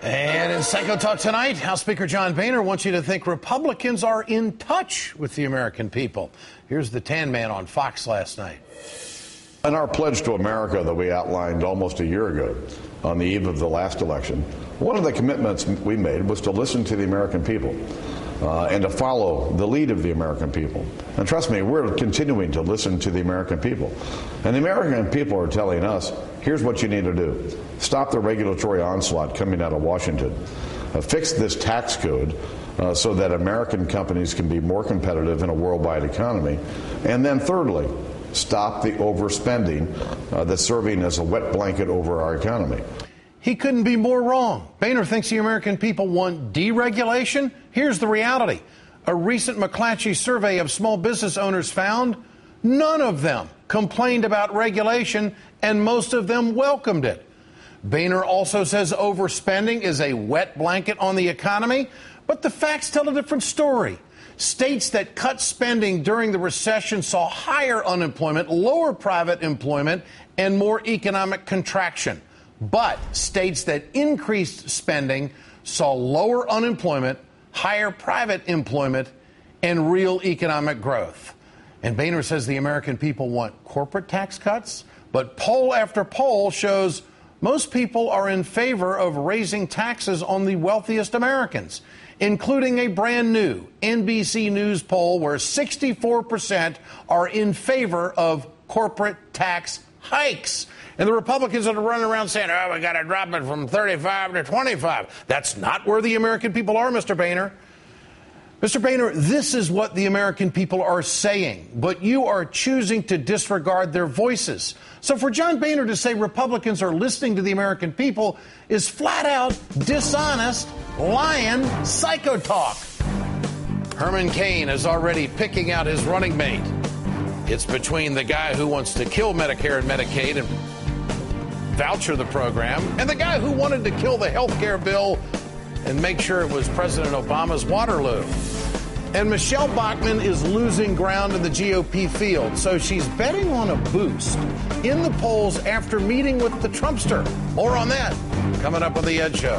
And in Psychotalk tonight, House Speaker John Boehner wants you to think Republicans are in touch with the American people. Here's the Tan Man on Fox last night. In our pledge to America that we outlined almost a year ago on the eve of the last election, one of the commitments we made was to listen to the American people and to follow the lead of the American people. And trust me, we're continuing to listen to the American people. And the American people are telling us, here's what you need to do. Stop the regulatory onslaught coming out of Washington. Fix this tax code so that American companies can be more competitive in a worldwide economy. And then thirdly, stop the overspending that's serving as a wet blanket over our economy. He couldn't be more wrong. Boehner thinks the American people want deregulation. Here's the reality. A recent McClatchy survey of small business owners found none of them complained about regulation, and most of them welcomed it. Boehner also says overspending is a wet blanket on the economy, but the facts tell a different story. States that cut spending during the recession saw higher unemployment, lower private employment, and more economic contraction. But states that increased spending saw lower unemployment, higher private employment, and real economic growth. And Boehner says the American people want corporate tax cuts, but poll after poll shows most people are in favor of raising taxes on the wealthiest Americans, including a brand new NBC News poll where 64% are in favor of corporate tax hikes. And the Republicans are running around saying, oh, we got to drop it from 35 to 25. That's not where the American people are, Mr. Boehner. Mr. Boehner, this is what the American people are saying, but you are choosing to disregard their voices. So for John Boehner to say Republicans are listening to the American people is flat out dishonest, lying psychotalk. Herman Cain is already picking out his running mate. It's between the guy who wants to kill Medicare and Medicaid and voucher the program and the guy who wanted to kill the health care bill and make sure it was President Obama's Waterloo. And Michelle Bachmann is losing ground in the GOP field, so she's betting on a boost in the polls after meeting with the Trumpster. More on that coming up on The Ed Show.